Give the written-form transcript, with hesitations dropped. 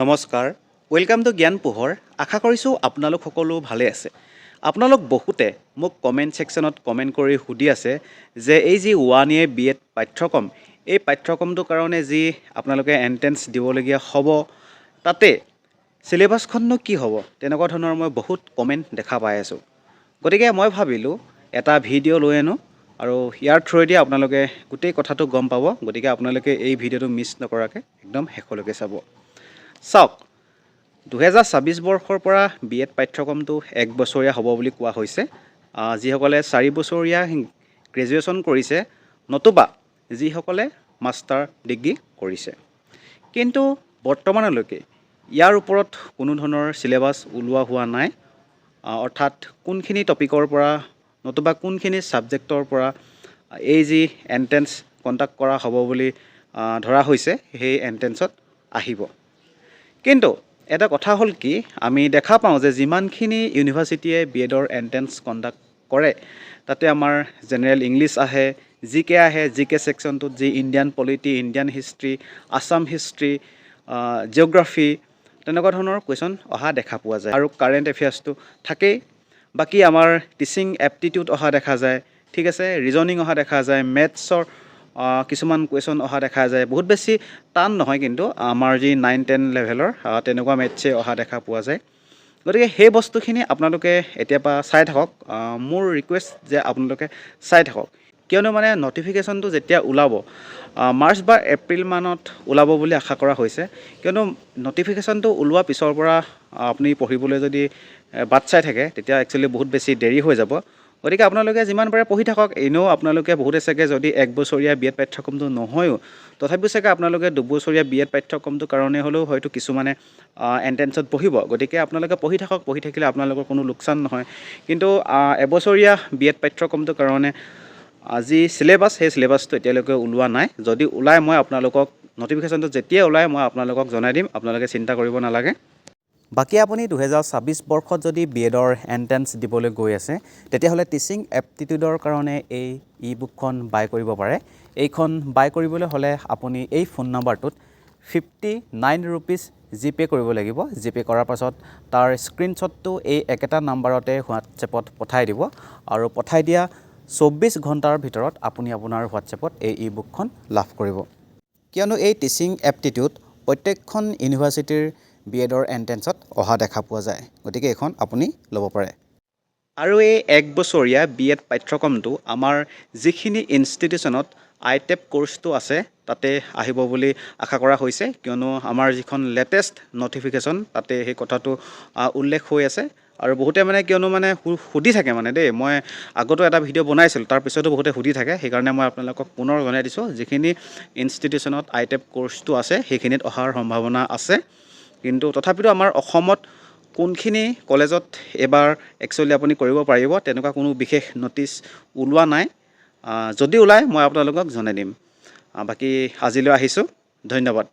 নমস্কাৰ, welcome to জ্ঞান পোহৰ। আশা কৰিছোঁ আপোনালোক সকলো ভালে আছে। আপোনালোক বহুতে মোক কমেণ্ট ছেকশ্যনত কমেণ্ট কৰি সুধি আছে যে এই যি 1 year B.Ed পাঠ্যক্ৰম, এই পাঠ্যক্ৰমটোৰ কাৰণে যি আপোনালোকে এণ্ট্ৰেঞ্চ দিবলগীয়া হ'ব, তাতে চিলেবাছখননো কি হ'ব, তেনেকুৱা ধৰণৰ মই বহুত কমেণ্ট দেখা পাই আছোঁ। গতিকে মই ভাবিলোঁ এটা ভিডিঅ' লৈ আনোঁ আৰু ইয়াৰ থ্ৰুৱেদি আপোনালোকে গোটেই কথাটো গম পাব। গতিকে আপোনালোকে এই ভিডিঅ'টো মিছ নকৰাকৈ একদম শেষলৈকে চাব। চাওক, 2026 বৰ্ষৰ পৰা B.Ed পাঠ্যক্ৰমটো 1 বছৰীয়া হ'ব বুলি কোৱা হৈছে। যিসকলে 4 বছৰীয়া গ্ৰেজুৱেশ্যন কৰিছে, নতুবা যিসকলে মাষ্টাৰ ডিগ্ৰী কৰিছে। কিন্তু বৰ্তমানলৈকে ইয়াৰ ওপৰত কোনো ধৰণৰ চিলেবাছ ওলোৱা হোৱা নাই। অৰ্থাৎ কোনখিনি টপিকৰ পৰা নতুবা কোনখিনি ছাবজেক্টৰ পৰা এই যি এণ্ট্ৰেঞ্চ কণ্ডাক্ট কৰা হ'ব বুলি ধৰা হৈছে, সেই এণ্ট্ৰেঞ্চত আহিব। কিন্তু এটা কথা হ'ল কি, আমি দেখা পাওঁ যে যিমানখিনি ইউনিভাৰ্চিটিয়ে B.Edৰ এণ্ট্ৰেঞ্চ কণ্ডাক্ট কৰে, তাতে আমাৰ জেনেৰেল ইংলিছ আহে, GK আহে। GK ছেকশ্যনটোত যি Indian polity, Indian history, Assam history, geography, তেনেকুৱা ধৰণৰ কুৱেশ্যন অহা দেখা পোৱা যায়। আৰু কাৰেণ্ট এফেয়াৰ্ছটো থাকেই। বাকী আমাৰ টিচিং এপ্টিটিউড অহা দেখা যায়, ঠিক আছে, ৰিজনিং অহা দেখা যায়, মেথছৰ কিছুমান কুৱেশ্যন অহা দেখা যায়। বহুত বেছি টান নহয়, কিন্তু আমাৰ যি 9-10 লেভেলৰ তেনেকুৱা মেথছে অহা দেখা পোৱা যায়। গতিকে সেই বস্তুখিনি আপোনালোকে এতিয়াৰ পৰা চাই থাকক। মোৰ ৰিকুৱেষ্ট যে আপোনালোকে চাই থাকক, কিয়নো মানে নটিফিকেশ্যনটো যেতিয়া ওলাব, মাৰ্চ বা এপ্ৰিল মানত ওলাব বুলি আশা কৰা হৈছে। কিয়নো নটিফিকেশ্যনটো ওলোৱাৰ পিছৰ পৰা আপুনি পঢ়িবলৈ যদি বাট চাই থাকে, তেতিয়া একচুৱেলি বহুত বেছি দেৰি হৈ যাব। গতিকে আপোনালোকে যিমান পাৰে পঢ়ি থাকক। এনেও আপোনালোকে বহুতে চাগে যদি 1 বছৰীয়া B.Ed পাঠ্যক্ৰমটো নহয়ও, তথাপিও চাগে আপোনালোকে 2 বছৰীয়া B.Ed পাঠ্যক্ৰমটোৰ কাৰণে হ'লেও হয়তো কিছুমানে এণ্ট্ৰেঞ্চত পঢ়িব। গতিকে আপোনালোকে পঢ়ি থাকক। পঢ়ি থাকিলে আপোনালোকৰ কোনো লোকচান নহয়। কিন্তু এবছৰীয়া B.Ed পাঠ্যক্ৰমটোৰ কাৰণে যি চিলেবাছ, সেই চিলেবাছটো এতিয়ালৈকে ওলোৱা নাই। যদি ওলায়, মই আপোনালোকক নটিফিকেশ্যনটো যেতিয়া ওলায় মই আপোনালোকক জনাই দিম। আপোনালোকে চিন্তা কৰিব নালাগে। বাকী আপুনি 2026 বৰ্ষত যদি B.Edৰ এণ্ট্ৰেঞ্চ দিবলৈ গৈ আছে, তেতিয়াহ'লে টিচিং এপ্টিটিউডৰ কাৰণে এই ই-বুকখন বাই কৰিব পাৰে। এইখন বাই কৰিবলৈ হ'লে আপুনি এই ফোন নাম্বাৰটোত 59 rupees জিপে' কৰিব লাগিব। জিপে' কৰাৰ পাছত তাৰ স্ক্ৰীনশ্বটটো এই একেটা নাম্বাৰতে হোৱাটছএপত পঠাই দিব, আৰু পঠাই দিয়া 24 ঘণ্টাৰ ভিতৰত আপুনি আপোনাৰ হোৱাটছএপত এই ই-বুকখন লাভ কৰিব। কিয়নো এই টিচিং এপ্টিটিউড প্ৰত্যেকখন ইউনিভাৰ্চিটিৰ B.Edৰ এণ্ট্ৰেঞ্চত অহা দেখা পোৱা যায়। গতিকে এইখন আপুনি ল'ব পাৰে। আৰু এই 1 বছৰীয়া B.Ed পাঠ্যক্ৰমটো আমাৰ যিখিনি ইনষ্টিটিউশ্যনত ITEP কৰ্চটো আছে, তাতে আহিব বুলি আশা কৰা হৈছে। কিয়নো আমাৰ যিখন লেটেষ্ট নটিফিকেশ্যন, তাতে সেই কথাটো উল্লেখ হৈ আছে। আৰু বহুতে কিয়নো সুধি থাকে দেই, মই আগতো এটা ভিডিঅ' বনাইছিলোঁ, তাৰপিছতো বহুতে সুধি থাকে। সেইকাৰণে মই আপোনালোকক পুনৰ জনাই দিছোঁ, যিখিনি ইনষ্টিটিউশ্যনত ITEP কৰ্চটো আছে, সেইখিনিত অহাৰ সম্ভাৱনা আছে। কিন্তু তথাপিতো আমাৰ অসমত কোনখিনি কলেজত এইবাৰ একচুৱেলি আপুনি কৰিব পাৰিব, তেনেকুৱা কোনো বিশেষ নটিচ ওলোৱা নাই। যদি ওলায় মই আপোনালোকক জনাই দিম। বাকী আজিলৈ আহিছোঁ, ধন্যবাদ।